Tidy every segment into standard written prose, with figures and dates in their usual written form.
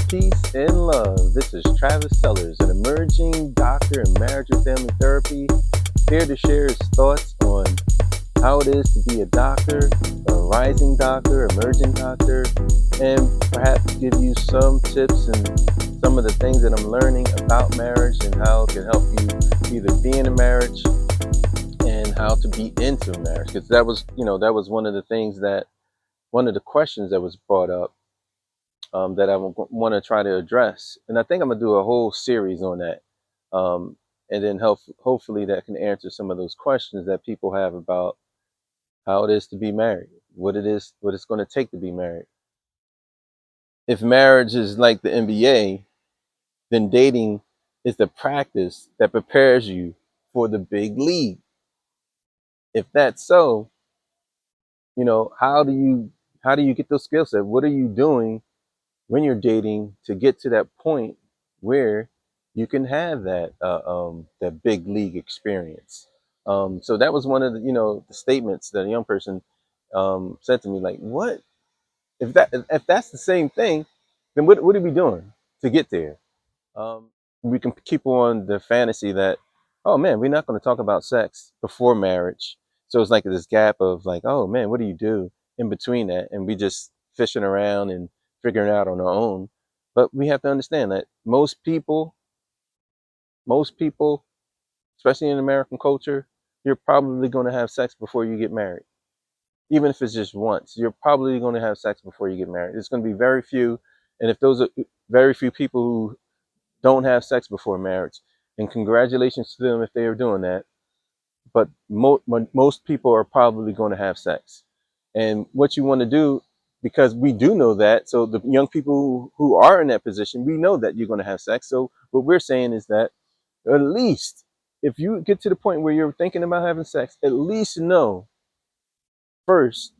peace, and love. This is Travis Sellers, an emerging doctor in marriage and family therapy, here to share his thoughts on how it is to be a doctor, a rising doctor, emerging doctor, and perhaps give you some tips and some of the things that I'm learning about marriage and how it can help you either be in a marriage and how to be into marriage. Because that was one of the things one of the questions that was brought up that I want to try to address. And I think I'm going to do a whole series on that. Um, and then hopefully that can answer some of those questions that people have about how it is to be married, what it's going to take to be married. If marriage is like the NBA, then dating is the practice that prepares you for the big league. If that's so, how do you get those skill sets? What are you doing when you're dating to get to that point where you can have that big league experience. So that was one of the statements that a young person said to me, like, what if that's the same thing, then what are we doing to get there? Um, we can keep on the fantasy that, oh man, we're not going to talk about sex before marriage. So it's like this gap of like, oh man, what do you do in between that? And we just fishing around and figuring it out on our own. But we have to understand that most people, especially in American culture, you're probably going to have sex before you get married. Even if it's just once, you're probably going to have sex before you get married. It's going to be very few. And if those are very few people who don't have sex before marriage. And congratulations to them if they are doing that. But most people are probably going to have sex. And what you want to do, because we do know that, so the young people who are in that position, we know that you're going to have sex. So what we're saying is that at least if you get to the point where you're thinking about having sex, at least know first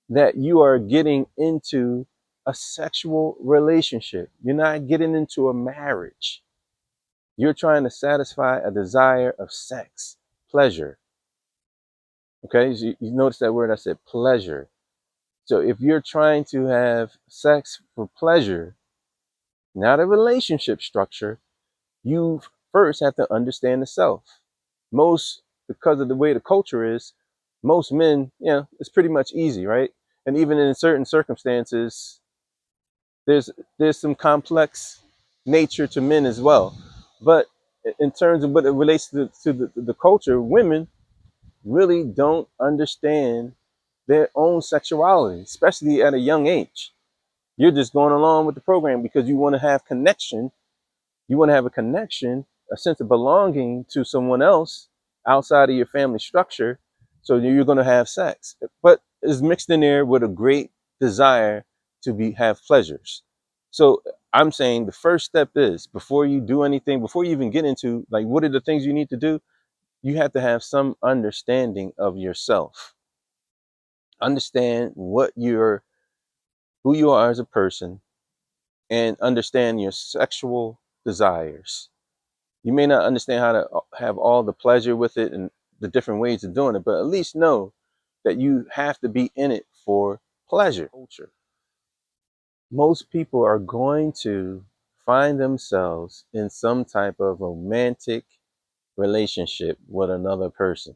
that you are getting into a sexual relationship. You're not getting into a marriage. You're trying to satisfy a desire of sex, pleasure. Okay, so you notice that word I said pleasure. So if you're trying to have sex for pleasure, not a relationship structure, you first have to understand the self. Because of the way the culture is, most men, it's pretty much easy, right? And even in certain circumstances, there's there's some complex nature to men as well. But in terms of what it relates to the culture, women really don't understand their own sexuality, especially at a young age. You're just going along with the program because you want to have connection. You want to have a connection, a sense of belonging to someone else outside of your family structure. So you're going to have sex, but it's mixed in there with a great desire to have pleasures. So I'm saying the first step is, before you do anything, before you even get into like what are the things you need to do, you have to have some understanding of yourself. Understand who you are as a person, and understand your sexual desires. You may not understand how to have all the pleasure with it and the different ways of doing it, but at least know that you have to be in it for pleasure. Most people are going to find themselves in some type of romantic relationship with another person,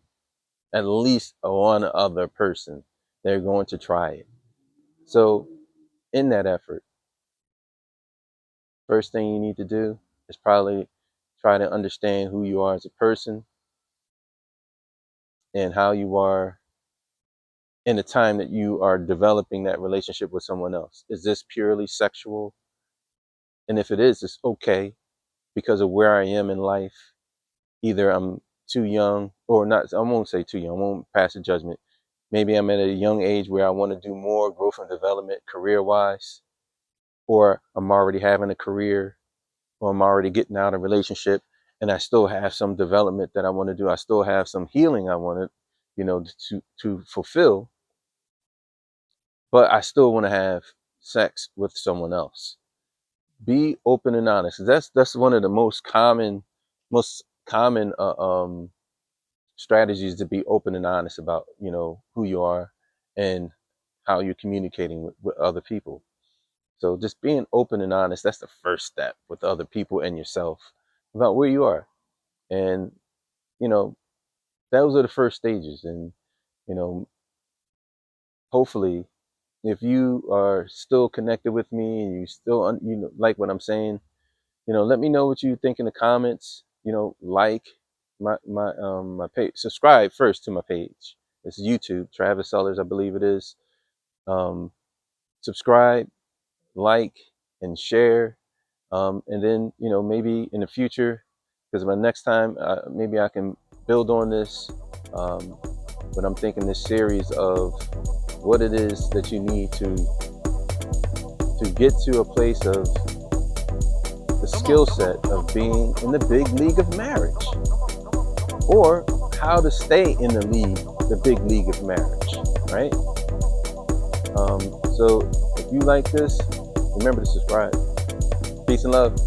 at least one other person. They're going to try it. So, in that effort, first thing you need to do is probably try to understand who you are as a person and how you are in the time that you are developing that relationship with someone else. Is this purely sexual? And if it is, it's okay because of where I am in life. Either I'm too young or not. I won't say too young. I won't pass a judgment. Maybe I'm at a young age where I want to do more growth and development career wise, or I'm already having a career, or I'm already getting out of a relationship and I still have some development that I want to do. I still have some healing I want to, to fulfill, but I still want to have sex with someone else. Be open and honest. That's one of the most common strategies, to be open and honest about who you are and how you're communicating with other people. So just being open and honest, that's the first step with other people and yourself about where you are. And, you know, those are the first stages. And, you know, hopefully, if you are still connected with me and you still, like what I'm saying, let me know what you think in the comments. Like my page, subscribe first to my page. It's YouTube, Travis Sellers, I believe it is. Subscribe, like, and share. And then, maybe in the future, because by next time, maybe I can build on this. But I'm thinking this series of what it is that you need to get to a place of the skill set of being in the big league of marriage, or how to stay in the big league of marriage, right? So if you like this, remember to subscribe. Peace and love.